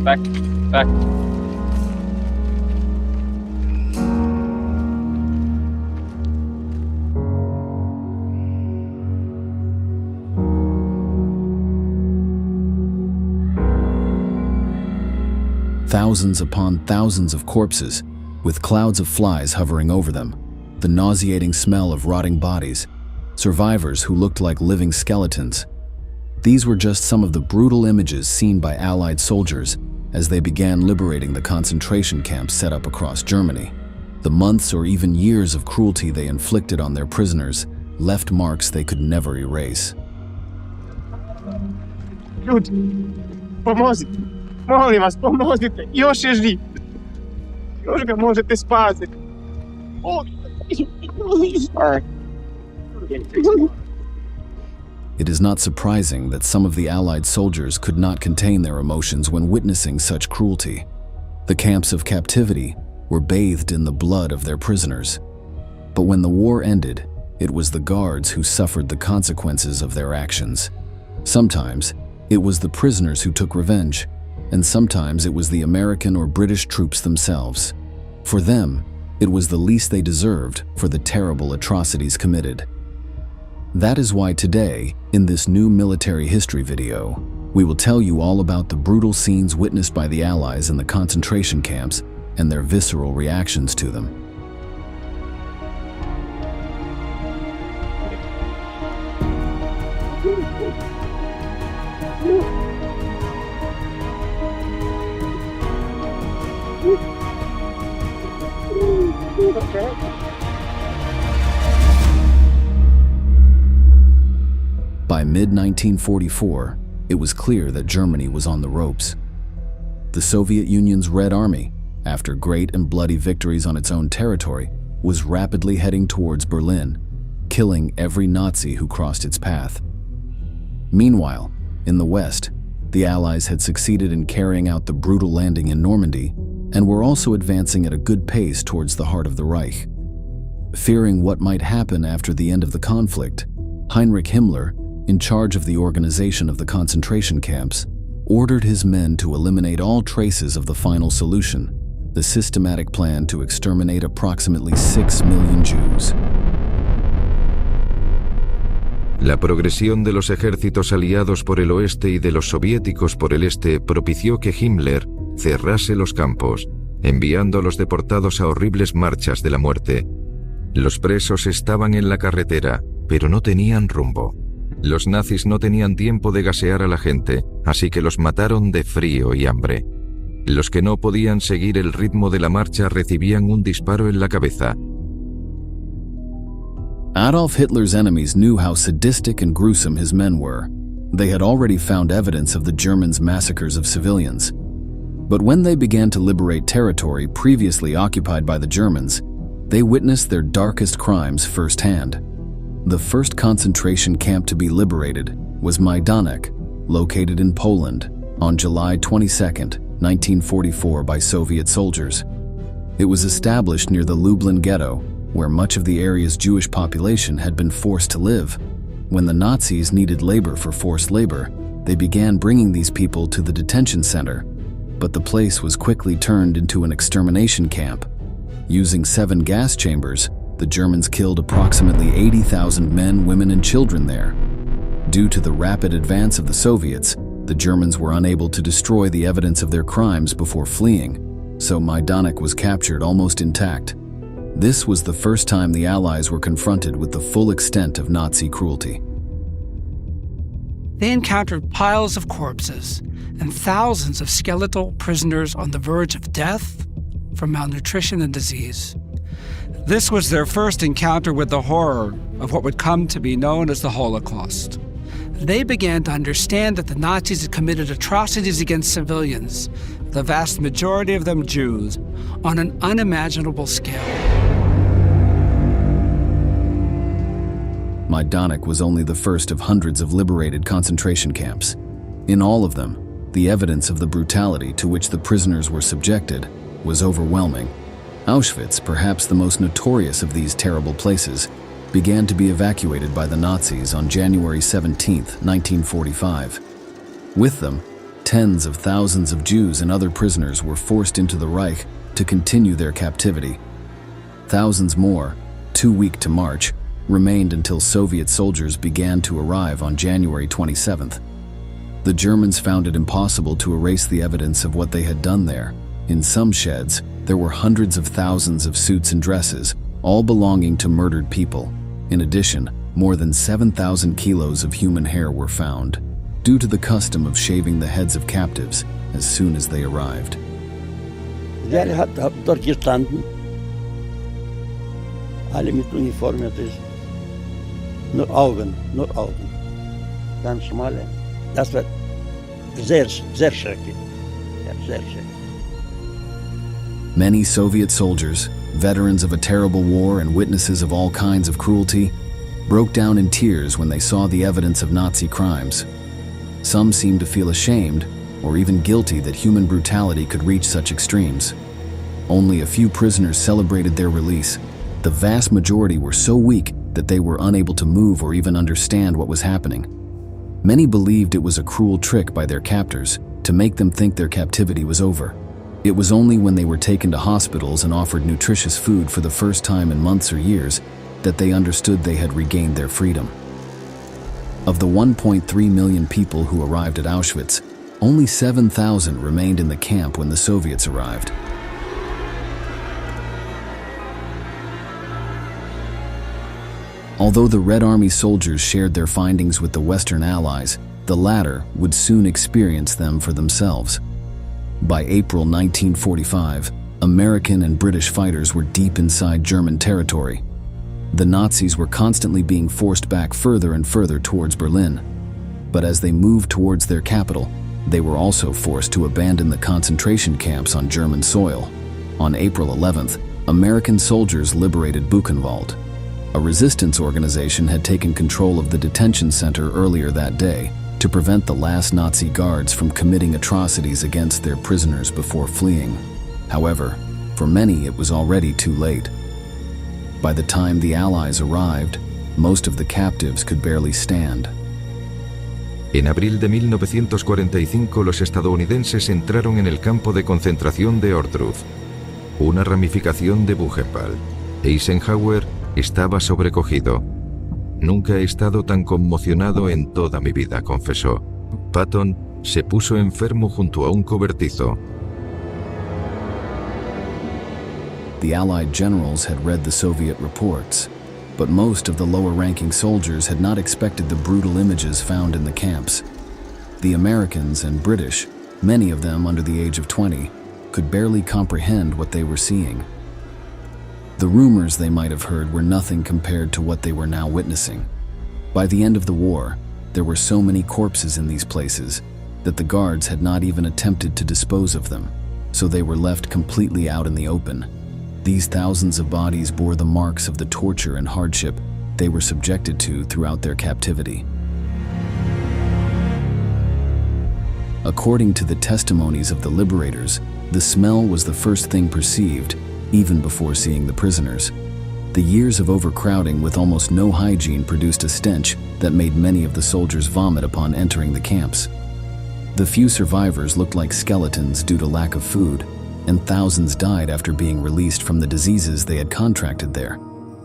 Back. Back. Thousands upon thousands of corpses, with clouds of flies hovering over them, the nauseating smell of rotting bodies, survivors who looked like living skeletons. These were just some of the brutal images seen by Allied soldiers as they began liberating the concentration camps set up across Germany. The months or even years of cruelty they inflicted on their prisoners left marks they could never erase. Люди, поможіть! Молю вас, поможете! Još živ! Još ga možete spasiti! It is not surprising that some of the Allied soldiers could not contain their emotions when witnessing such cruelty. The camps of captivity were bathed in the blood of their prisoners. But when the war ended, it was the guards who suffered the consequences of their actions. Sometimes, it was the prisoners who took revenge, and sometimes it was the American or British troops themselves. For them, it was the least they deserved for the terrible atrocities committed. That is why today, in this new military history video, we will tell you all about the brutal scenes witnessed by the Allies in the concentration camps and their visceral reactions to them. By mid-1944, it was clear that Germany was on the ropes. The Soviet Union's Red Army, after great and bloody victories on its own territory, was rapidly heading towards Berlin, killing every Nazi who crossed its path. Meanwhile, in the West, the Allies had succeeded in carrying out the brutal landing in Normandy and were also advancing at a good pace towards the heart of the Reich. Fearing what might happen after the end of the conflict, Heinrich Himmler, in charge of the organization of the concentration camps, ordered his men to eliminate all traces of the final solution, the systematic plan to exterminate approximately 6 million Jews. La progresión de los ejércitos aliados por el oeste y de los soviéticos por el este propició que Himmler cerrase los campos, enviando a los deportados a horribles marchas de la muerte. Los presos estaban en la carretera, pero no tenían rumbo. Los nazis no tenían tiempo de gasear a la gente, así que los mataron de frío y hambre. Los que no podían seguir el ritmo de la marcha recibían un disparo en la cabeza. Adolf Hitler's enemies knew how sadistic and gruesome his men were. They had already found evidence of the Germans' massacres of civilians. But when they began to liberate territory previously occupied by the Germans, they witnessed their darkest crimes firsthand. The first concentration camp to be liberated was Majdanek, located in Poland, on July 22, 1944 by Soviet soldiers. It was established near the Lublin ghetto, where much of the area's Jewish population had been forced to live. When the Nazis needed labor for forced labor, they began bringing these people to the detention center, but the place was quickly turned into an extermination camp. Using 7 gas chambers, the Germans killed approximately 80,000 men, women, and children there. Due to the rapid advance of the Soviets, the Germans were unable to destroy the evidence of their crimes before fleeing, so Majdanek was captured almost intact. This was the first time the Allies were confronted with the full extent of Nazi cruelty. They encountered piles of corpses and thousands of skeletal prisoners on the verge of death from malnutrition and disease. This was their first encounter with the horror of what would come to be known as the Holocaust. They began to understand that the Nazis had committed atrocities against civilians, the vast majority of them Jews, on an unimaginable scale. Majdanek was only the first of hundreds of liberated concentration camps. In all of them, the evidence of the brutality to which the prisoners were subjected was overwhelming. Auschwitz, perhaps the most notorious of these terrible places, began to be evacuated by the Nazis on January 17, 1945. With them, Tens of thousands of Jews and other prisoners were forced into the Reich to continue their captivity. Thousands more, too weak to march, remained until Soviet soldiers began to arrive on January 27th. The Germans found it impossible to erase the evidence of what they had done there. In some sheds, there were hundreds of thousands of suits and dresses, all belonging to murdered people. In addition, more than 7,000 kilos of human hair were found, due to the custom of shaving the heads of captives as soon as they arrived. Der hat dort gestanden, alle mit Uniform, nur Augen, ganz schmale. Das war sehr, sehr schrecklich. Ja, sehr schrecklich. Many Soviet soldiers, veterans of a terrible war and witnesses of all kinds of cruelty, broke down in tears when they saw the evidence of Nazi crimes. Some seemed to feel ashamed or even guilty that human brutality could reach such extremes. Only a few prisoners celebrated their release. The vast majority were so weak that they were unable to move or even understand what was happening. Many believed it was a cruel trick by their captors to make them think their captivity was over. It was only when they were taken to hospitals and offered nutritious food for the first time in months or years that they understood they had regained their freedom. Of the 1.3 million people who arrived at Auschwitz, only 7,000 remained in the camp when the Soviets arrived. Although the Red Army soldiers shared their findings with the Western Allies, the latter would soon experience them for themselves. By April 1945, American and British fighters were deep inside German territory. The Nazis were constantly being forced back further and further towards Berlin. But as they moved towards their capital, they were also forced to abandon the concentration camps on German soil. On April 11th, American soldiers liberated Buchenwald. A resistance organization had taken control of the detention center earlier that day to prevent the last Nazi guards from committing atrocities against their prisoners before fleeing. However, for many it was already too late. By the time the Allies arrived, most of the captives could barely stand. En abril de 1945 los estadounidenses entraron en el campo de concentración de Ortruf, una ramificación de Buchenwald. Eisenhower estaba sobrecogido. Nunca he estado tan conmocionado en toda mi vida, confesó. Patton se puso enfermo junto a un cobertizo. The Allied generals had read the Soviet reports, but most of the lower-ranking soldiers had not expected the brutal images found in the camps. The Americans and British, many of them under the age of 20, could barely comprehend what they were seeing. The rumors they might have heard were nothing compared to what they were now witnessing. By the end of the war, there were so many corpses in these places that the guards had not even attempted to dispose of them, so they were left completely out in the open. These thousands of bodies bore the marks of the torture and hardship they were subjected to throughout their captivity. According to the testimonies of the liberators, the smell was the first thing perceived, even before seeing the prisoners. The years of overcrowding with almost no hygiene produced a stench that made many of the soldiers vomit upon entering the camps. The few survivors looked like skeletons due to lack of food, and thousands died after being released from the diseases they had contracted there.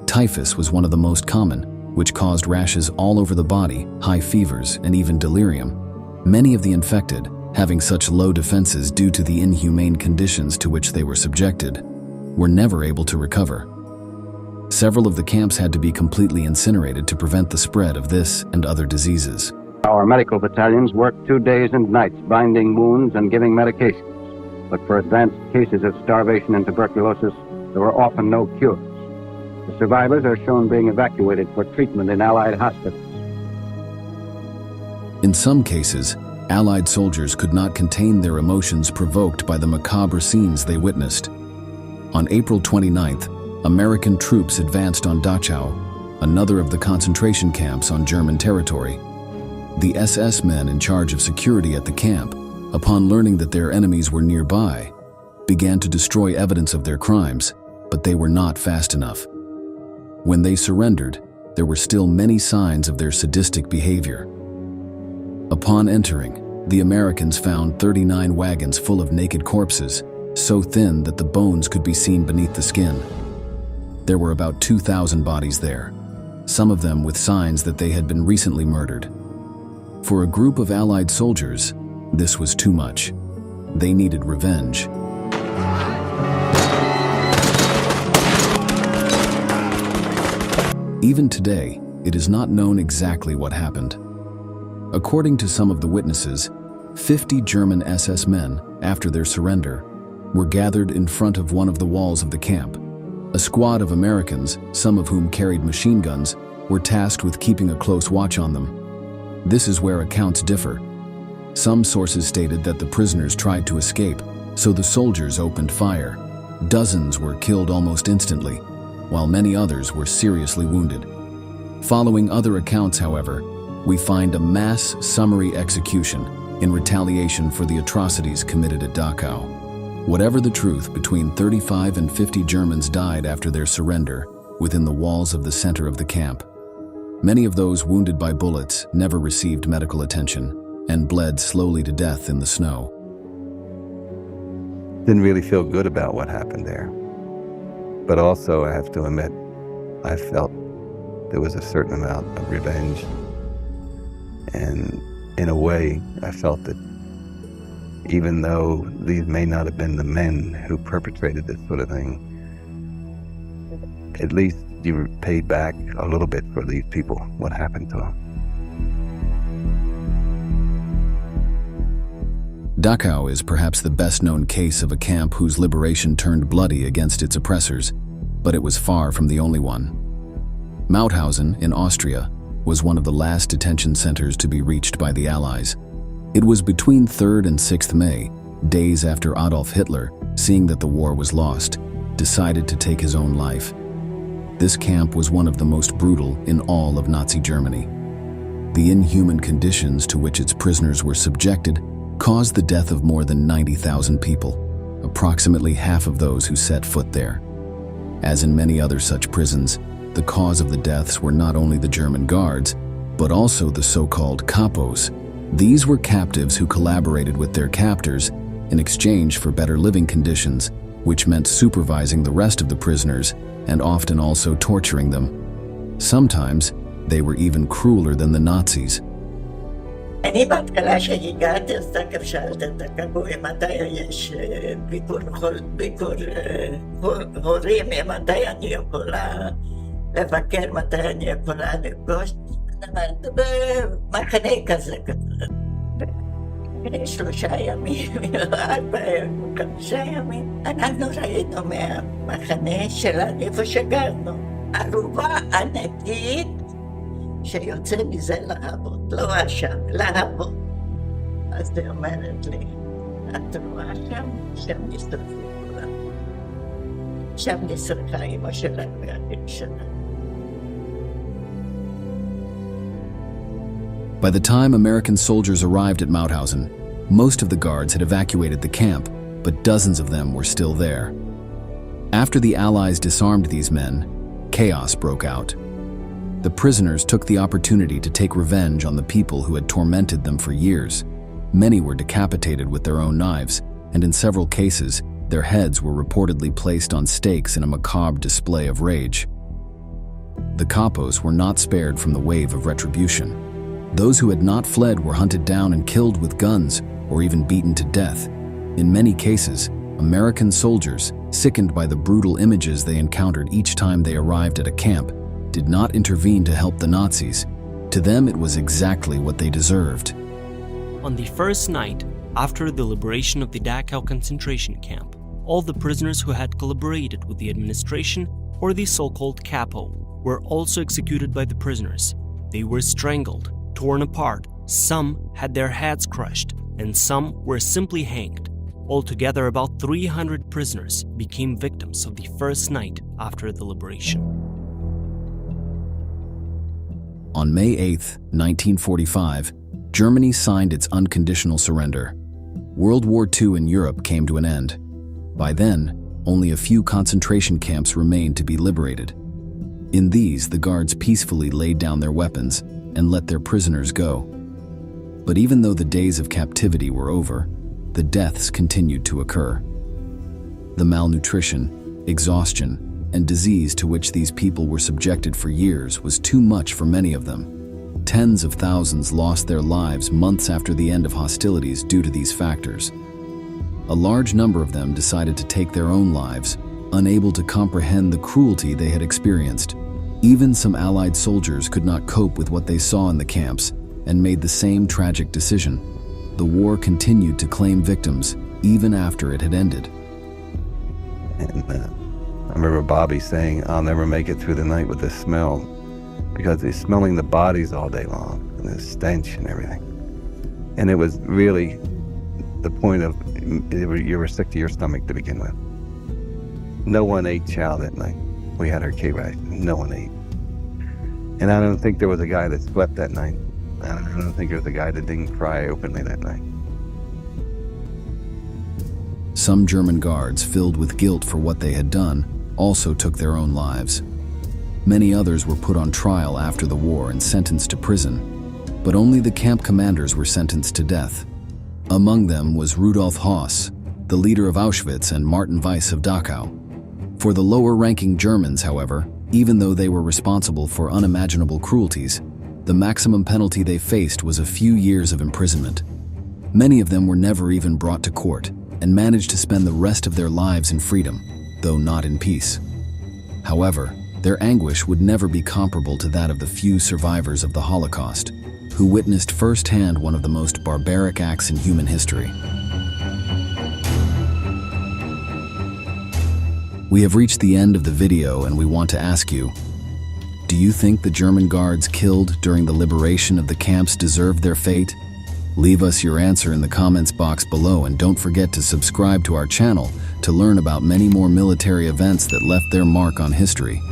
Typhus was one of the most common, which caused rashes all over the body, high fevers, and even delirium. Many of the infected, having such low defenses due to the inhumane conditions to which they were subjected, were never able to recover. Several of the camps had to be completely incinerated to prevent the spread of this and other diseases. Our medical battalions worked 2 days and nights binding wounds and giving medications. But for advanced cases of starvation and tuberculosis, there were often no cures. The survivors are shown being evacuated for treatment in Allied hospitals. In some cases, Allied soldiers could not contain their emotions provoked by the macabre scenes they witnessed. On April 29th, American troops advanced on Dachau, another of the concentration camps on German territory. The SS men in charge of security at the camp, upon learning that their enemies were nearby, began to destroy evidence of their crimes, but they were not fast enough. When they surrendered, there were still many signs of their sadistic behavior. Upon entering, The Americans found 39 wagons full of naked corpses, so thin that the bones could be seen beneath the skin. There were about 2,000 bodies there, some of them with signs that they had been recently murdered. For a group of Allied soldiers, this was too much. They needed revenge. Even today, it is not known exactly what happened. According to some of the witnesses, 50 German SS men, after their surrender, were gathered in front of one of the walls of the camp. A squad of Americans, some of whom carried machine guns, were tasked with keeping a close watch on them. This is where accounts differ. Some sources stated that the prisoners tried to escape, so the soldiers opened fire. Dozens were killed almost instantly, while many others were seriously wounded. Following other accounts, however, we find a mass summary execution in retaliation for the atrocities committed at Dachau. Whatever the truth, between 35 and 50 Germans died after their surrender within the walls of the center of the camp. Many of those wounded by bullets never received medical attention and bled slowly to death in the snow. Didn't really feel good about what happened there. But also, I have to admit, I felt there was a certain amount of revenge. And in a way, I felt that even though these may not have been the men who perpetrated this sort of thing, at least you paid back a little bit for these people, what happened to them. Dachau is perhaps the best-known case of a camp whose liberation turned bloody against its oppressors, but it was far from the only one. Mauthausen, in Austria, was one of the last detention centers to be reached by the Allies. It was between 3rd and 6th May, days after Adolf Hitler, seeing that the war was lost, decided to take his own life. This camp was one of the most brutal in all of Nazi Germany. The inhuman conditions to which its prisoners were subjected caused the death of more than 90,000 people, approximately half of those who set foot there. As in many other such prisons, the cause of the deaths were not only the German guards, but also the so-called kapos. These were captives who collaborated with their captors in exchange for better living conditions, which meant supervising the rest of the prisoners and often also torturing them. Sometimes, they were even crueler than the Nazis. אני בהתחלה שהגעתי, אז תכף שאלת את הכבוי מתי יש ביקור הורים, מתי אני יכולה לבקר, מתי אני יכולה לפגוש. במחנה כזה, 3 ימים, 4 ימים, 5 ימים. אנחנו ראינו מהמחנה שלנו, איפה שגרנו, ערובה ענקית שיוצא מזה לעבוד, לא עשן, לעבוד. אז היא אומרת לי, את רואה שם נשרפו כולם. שם נשרפה אמא שלנו והאחים שלנו. By the time American soldiers arrived at Mauthausen, most of the guards had evacuated the camp, but dozens of them were still there. After the Allies disarmed these men, chaos broke out. The prisoners took the opportunity to take revenge on the people who had tormented them for years. Many were decapitated with their own knives, and in several cases, their heads were reportedly placed on stakes in a macabre display of rage. The kapos were not spared from the wave of retribution. Those who had not fled were hunted down and killed with guns, or even beaten to death. In many cases, American soldiers, sickened by the brutal images they encountered each time they arrived at a camp, did not intervene to help the Nazis. To them, it was exactly what they deserved. On the first night after the liberation of the Dachau concentration camp, all the prisoners who had collaborated with the administration or the so-called capo were also executed by the prisoners. They were strangled, torn apart, some had their heads crushed, and some were simply hanged. Altogether, about 300 prisoners became victims of the first night after the liberation. On May 8, 1945, Germany signed its unconditional surrender. World War II in Europe came to an end. By then, only a few concentration camps remained to be liberated. In these, the guards peacefully laid down their weapons and let their prisoners go. But even though the days of captivity were over, the deaths continued to occur. The malnutrition, exhaustion, and disease to which these people were subjected for years was too much for many of them. Tens of thousands lost their lives months after the end of hostilities due to these factors. A large number of them decided to take their own lives, unable to comprehend the cruelty they had experienced. Even some Allied soldiers could not cope with what they saw in the camps and made the same tragic decision. The war continued to claim victims even after it had ended. And I remember Bobby saying, "I'll never make it through the night with this smell," because he's smelling the bodies all day long and the stench and everything. And it was really the point of you were sick to your stomach to begin with. No one ate chow that night. We had our K-ration. No one ate. And I don't think there was a guy that slept that night. I don't think there was a guy that didn't cry openly that night. Some German guards, filled with guilt for what they had done, also took their own lives. Many others were put on trial after the war and sentenced to prison, but only the camp commanders were sentenced to death. Among them was Rudolf Höss, the leader of Auschwitz, and Martin Weiss of Dachau. For the lower-ranking Germans, however, even though they were responsible for unimaginable cruelties, the maximum penalty they faced was a few years of imprisonment. Many of them were never even brought to court and managed to spend the rest of their lives in freedom, though not in peace. However, their anguish would never be comparable to that of the few survivors of the Holocaust, who witnessed firsthand one of the most barbaric acts in human history. We have reached the end of the video, and we want to ask you, do you think the German guards killed during the liberation of the camps deserved their fate? Leave us your answer in the comments box below, and don't forget to subscribe to our channel to learn about many more military events that left their mark on history.